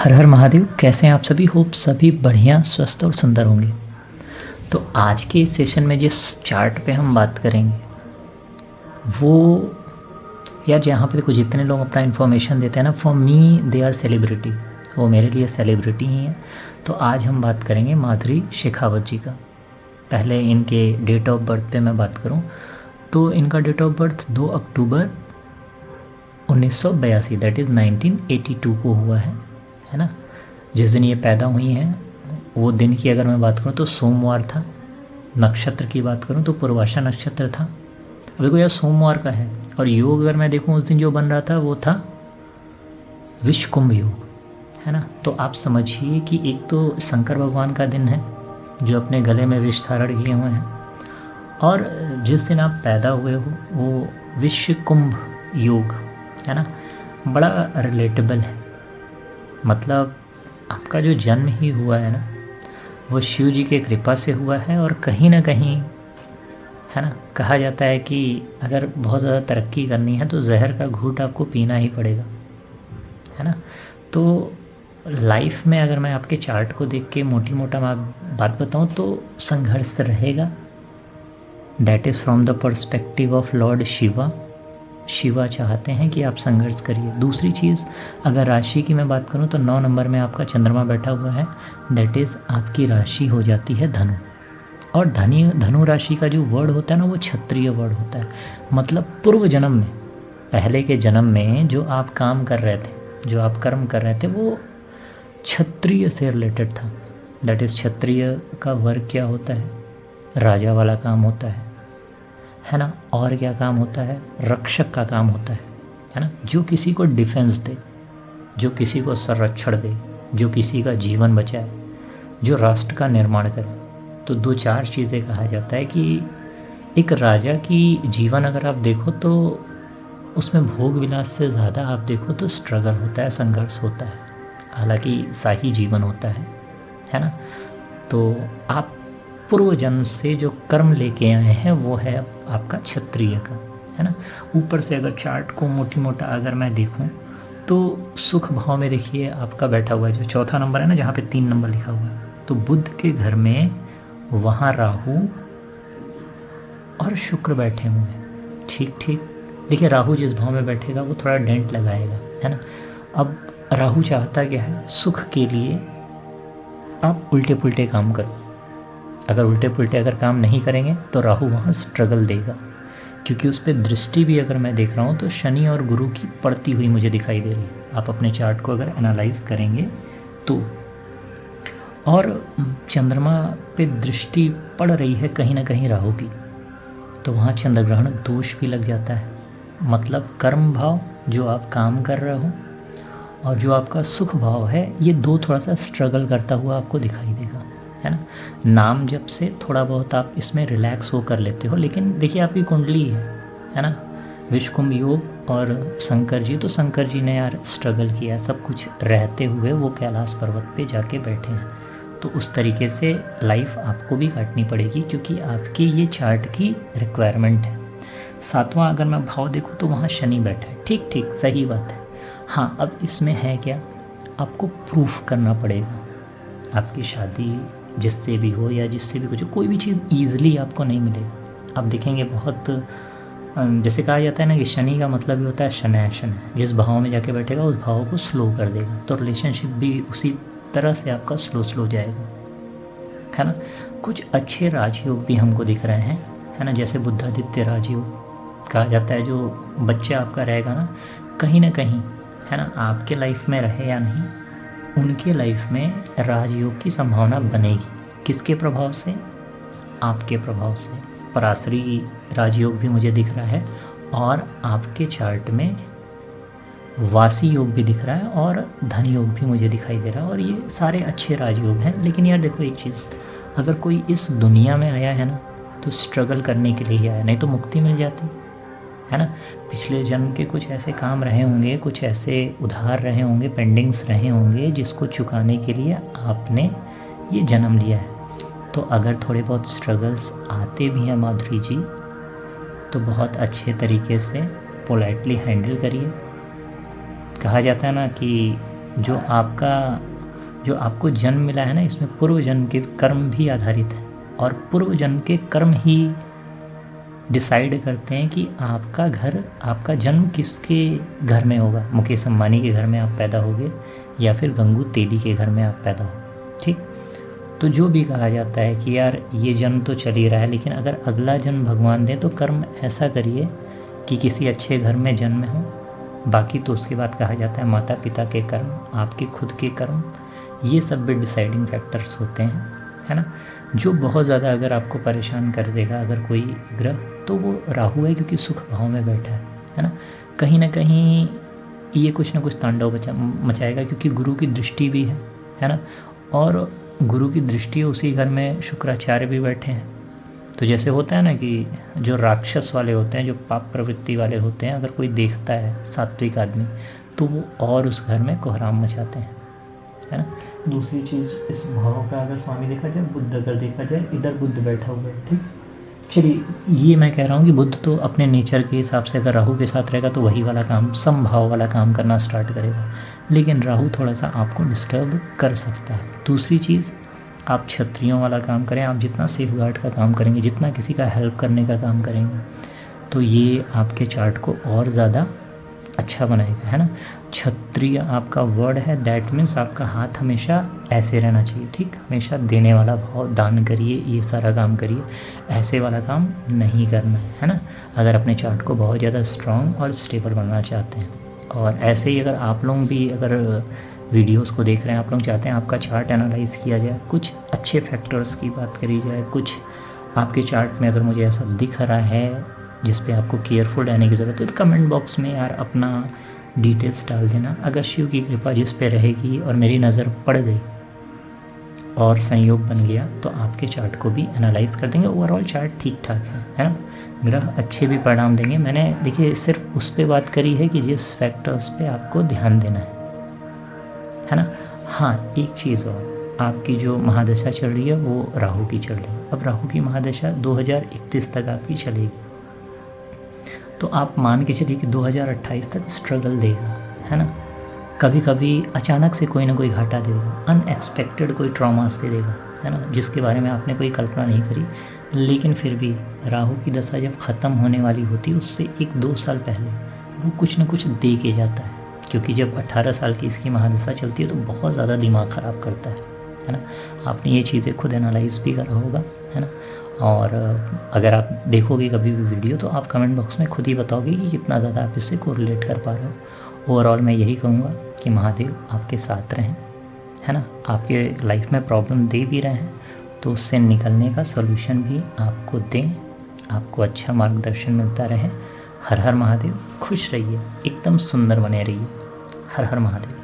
हर हर महादेव। कैसे हैं आप सभी? होप सभी बढ़िया, स्वस्थ और सुंदर होंगे। तो आज के इस सेशन में जिस चार्ट पे हम बात करेंगे वो यार, जहाँ पे देखो जितने लोग अपना इन्फॉर्मेशन देते हैं ना, for me they are celebrity. वो मेरे लिए सेलिब्रिटी ही हैं। तो आज हम बात करेंगे माधुरी शेखावत जी का। पहले इनके डेट ऑफ बर्थ पे मैं बात करूँ तो इनका date of birth 2 October 1982 that is 1982 को हुआ है ना। जिस दिन ये पैदा हुई हैं वो दिन की अगर मैं बात करूँ तो सोमवार था। नक्षत्र की बात करूँ तो पूर्वाषा नक्षत्र था। अब देखो यार, सोमवार का है और योग अगर मैं देखूँ उस दिन जो बन रहा था वो था विश्वकुंभ योग, है ना। तो आप समझिए कि एक तो शंकर भगवान का दिन है जो अपने गले में विष धारण किए हुए हैं, और जिस दिन आप पैदा हुए हो वो विश्वकुंभ योग, है ना। बड़ा रिलेटेबल है। मतलब आपका जो जन्म ही हुआ है ना वो शिव जी के कृपा से हुआ है। और कहीं ना कहीं, है ना, कहा जाता है कि अगर बहुत ज़्यादा तरक्की करनी है तो जहर का घूंट आपको पीना ही पड़ेगा, है ना। तो लाइफ में अगर मैं आपके चार्ट को देख के मोटी मोटा बात बताऊं तो संघर्ष रहेगा। That is from the perspective of Lord Shiva. Shiva चाहते हैं कि आप संघर्ष करिए। दूसरी चीज़, अगर राशि की मैं बात करूं तो 9 नंबर में आपका चंद्रमा बैठा हुआ है। दैट इज़ आपकी राशि हो जाती है धनु। और धनु राशि का जो वर्ड होता है ना वो क्षत्रिय वर्ड होता है। मतलब पूर्व जन्म में, पहले के जन्म में जो आप काम कर रहे थे, जो आप कर्म कर रहे थे वो क्षत्रिय से रिलेटेड था। दैट इज़ क्षत्रिय का वर्ग क्या होता है? राजा वाला काम होता है ना। और क्या काम होता है? रक्षक का काम होता है ना। जो किसी को डिफेंस दे, जो किसी को संरक्षण दे, जो किसी का जीवन बचाए, जो राष्ट्र का निर्माण करे। तो 2-4 चीज़ें कहा जाता है कि एक राजा की जीवन अगर आप देखो तो उसमें भोग विलास से ज़्यादा आप देखो तो स्ट्रगल होता है, संघर्ष होता है। हालांकि शाही जीवन होता है ना। तो आप पूर्व जन्म से जो कर्म लेके आए हैं वो है आपका क्षत्रिय का, है ना। ऊपर से अगर चार्ट को मोटी मोटा अगर मैं देखूं तो सुख भाव में देखिए आपका बैठा हुआ है जो चौथा नंबर है ना, जहाँ पे 3 नंबर लिखा हुआ है। तो बुध के घर में वहाँ राहु और शुक्र बैठे हुए हैं। ठीक ठीक। देखिए, राहु जिस भाव में बैठेगा वो थोड़ा डेंट लगाएगा, है ना। अब राहु चाहता क्या है? सुख के लिए आप उल्टे पुल्टे काम करो। अगर उल्टे पुल्टे अगर काम नहीं करेंगे तो राहु वहाँ स्ट्रगल देगा, क्योंकि उस पर दृष्टि भी अगर मैं देख रहा हूँ तो शनि और गुरु की पड़ती हुई मुझे दिखाई दे रही है। आप अपने चार्ट को अगर एनालाइज करेंगे तो, और चंद्रमा पे दृष्टि पड़ रही है कहीं ना कहीं राहु की, तो वहाँ चंद्रग्रहण दोष भी लग जाता है। मतलब कर्म भाव जो आप काम कर रहे हो और जो आपका सुख भाव है, ये दो थोड़ा सा स्ट्रगल करता हुआ आपको दिखाई देगा, है ना। नाम जब से थोड़ा बहुत आप इसमें रिलैक्स हो कर लेते हो, लेकिन देखिए आपकी कुंडली है ना, विश्वकुंभ योग और शंकर जी। तो शंकर जी ने यार स्ट्रगल किया, सब कुछ रहते हुए वो कैलाश पर्वत पे जाके बैठे हैं। तो उस तरीके से लाइफ आपको भी काटनी पड़ेगी, क्योंकि आपकी ये चार्ट की रिक्वायरमेंट है। 7वां अगर मैं भाव देखूँ तो वहाँ शनि बैठा है। ठीक ठीक, सही बात है। हाँ, अब इसमें है क्या, आपको प्रूफ करना पड़ेगा। आपकी शादी जिससे भी हो या जिससे भी कुछ हो, कोई भी चीज़ ईज़िली आपको नहीं मिलेगा। आप देखेंगे बहुत, जैसे कहा जाता है ना कि शनि का मतलब भी होता है शनैशन है। जिस भाव में जाके बैठेगा उस भाव को स्लो कर देगा। तो रिलेशनशिप भी उसी तरह से आपका स्लो जाएगा, है ना। कुछ अच्छे राजयोग भी हमको दिख रहे हैं, है ना। जैसे बुद्धादित्य राजयोग कहा जाता है। जो बच्चा आपका रहेगा ना कहीं, है ना, आपके लाइफ में रहे या नहीं, उनके लाइफ में राजयोग की संभावना बनेगी। किसके प्रभाव से? आपके प्रभाव से। पराश्री राजयोग भी मुझे दिख रहा है, और आपके चार्ट में वासी योग भी दिख रहा है, और धन योग भी मुझे दिखाई दे रहा है। और ये सारे अच्छे राजयोग हैं। लेकिन यार देखो एक चीज़, अगर कोई इस दुनिया में आया है ना तो स्ट्रगल करने के लिए ही आया, नहीं तो मुक्ति मिल जाती, है ना। पिछले जन्म के कुछ ऐसे काम रहे होंगे, कुछ ऐसे उधार रहे होंगे, पेंडिंग्स रहे होंगे, जिसको चुकाने के लिए आपने ये जन्म लिया है। तो अगर थोड़े बहुत स्ट्रगल्स आते भी हैं माधुरी जी, तो बहुत अच्छे तरीके से पोलाइटली हैंडल करिए। कहा जाता है ना कि जो आपको जन्म मिला है ना, इसमें पूर्व जन्म के कर्म भी आधारित है, और पूर्व जन्म के कर्म ही डिसाइड करते हैं कि आपका जन्म किसके घर में होगा। मुकेश अम्बानी के घर में आप पैदा होगे या फिर गंगू तेली के घर में आप पैदा होगे, ठीक। तो जो भी कहा जाता है कि यार ये जन्म तो चल ही रहा है, लेकिन अगर अगला जन्म भगवान दे तो कर्म ऐसा करिए कि किसी अच्छे घर में जन्म हो। बाकी तो उसके बाद कहा जाता है माता पिता के कर्म, आपके खुद के कर्म, ये सब भी डिसाइडिंग फैक्टर्स होते हैं, है ना। जो बहुत ज़्यादा अगर आपको परेशान कर देगा अगर कोई ग्रह, तो वो राहु है, क्योंकि सुख भाव में बैठा है ना। कहीं ना कहीं ये कुछ ना कुछ तांडव मचाएगा, क्योंकि गुरु की दृष्टि भी है ना। और गुरु की दृष्टि उसी घर में शुक्राचार्य भी बैठे हैं। तो जैसे होता है ना कि जो राक्षस वाले होते हैं, जो पाप प्रवृत्ति वाले होते हैं, अगर कोई देखता है सात्विक आदमी तो वो और उस घर में कोहराम मचाते हैं, है ना। दूसरी चीज़, इस भाव का अगर स्वामी देखा जाए, बुद्ध अगर देखा जाए, इधर बुद्ध बैठा हुआ है, ठीक। चलिए, ये मैं कह रहा हूँ कि बुद्ध तो अपने नेचर के हिसाब से अगर राहु के साथ रहेगा तो वही वाला काम, समभाव वाला काम करना स्टार्ट करेगा, लेकिन राहु थोड़ा सा आपको डिस्टर्ब कर सकता है। दूसरी चीज़, आप क्षत्रियों वाला काम करें, आप जितना सेफ गार्ड का काम करेंगे, जितना किसी का हेल्प करने का काम करेंगे, तो ये आपके चार्ट को और ज़्यादा अच्छा बनाएगा, है ना। क्षत्रिय आपका वर्ड है, दैट मीन्स आपका हाथ हमेशा ऐसे रहना चाहिए, ठीक। हमेशा देने वाला भाव, दान करिए, ये सारा काम करिए, ऐसे वाला काम नहीं करना है ना। अगर अपने चार्ट को बहुत ज़्यादा स्ट्रॉन्ग और स्टेबल बनाना चाहते हैं। और ऐसे ही अगर आप लोग भी अगर वीडियोस को देख रहे हैं, आप लोग चाहते हैं आपका चार्ट एनालाइज किया जाए, कुछ अच्छे फैक्टर्स की बात करी जाए, कुछ आपके चार्ट में अगर मुझे ऐसा दिख रहा है जिस पे आपको केयरफुल रहने की ज़रूरत है, तो कमेंट बॉक्स में यार अपना डिटेल्स डाल देना। अगर शिव की कृपा जिस पे रहेगी और मेरी नज़र पड़ गई और संयोग बन गया, तो आपके चार्ट को भी एनालाइज कर देंगे। ओवरऑल चार्ट ठीक ठाक है ना। ग्रह अच्छे भी परिणाम देंगे। मैंने देखिए सिर्फ उस पे बात करी है कि जिस फैक्टर्स पे आपको ध्यान देना है ना। हाँ, एक चीज़ और, आपकी जो महादशा चल रही है वो राहु की चल रही है। अब राहु की महादशा 2031 तक आपकी चलेगी, तो आप मान के चलिए कि 2028 तक स्ट्रगल देगा, है ना। कभी कभी अचानक से कोई ना कोई घाटा दे देगा, अनएक्सपेक्टेड कोई ट्रॉमा से देगा, है ना, जिसके बारे में आपने कोई कल्पना नहीं करी। लेकिन फिर भी राहु की दशा जब ख़त्म होने वाली होती है, उससे 1-2 साल पहले वो कुछ ना कुछ दे के जाता है, क्योंकि जब 18 साल की इसकी महादशा चलती है तो बहुत ज़्यादा दिमाग ख़राब करता है ना। आपने ये चीज़ें खुद एनालाइज भी करा होगा, है ना। और अगर आप देखोगे कभी भी वीडियो, तो आप कमेंट बॉक्स में खुद ही बताओगे कि कितना ज़्यादा आप इससे कोरिलेट कर पा रहे हो। ओवरऑल मैं यही कहूँगा कि महादेव आपके साथ रहें, है ना। आपके लाइफ में प्रॉब्लम दे भी रहे हैं तो उससे निकलने का सॉल्यूशन भी आपको दें, आपको अच्छा मार्गदर्शन मिलता रहे। हर हर महादेव। खुश रहिए, एकदम सुंदर बने रहिए। हर हर महादेव।